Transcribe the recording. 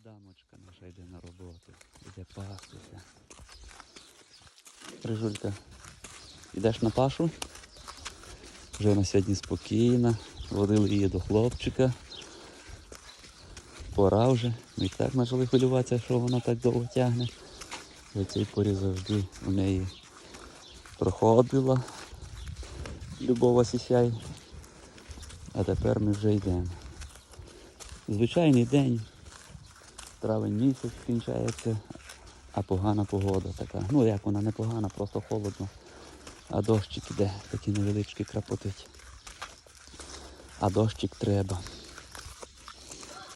Дамочка наша йде на роботу, йде пастися. Рижулька, йдеш на пашу? Вже вона сьогодні спокійна, водили її до хлопчика. Пора вже, ми і так почали хвилюватися, що вона так довго тягне. В цій порі завжди у неї проходила Любова Сісяй. А тепер ми вже йдемо. Звичайний день, травень місяць кінчається, а погана погода така. Ну як вона не погана, просто холодно. А дощик іде, такий невеличкий крапотить. А дощик треба.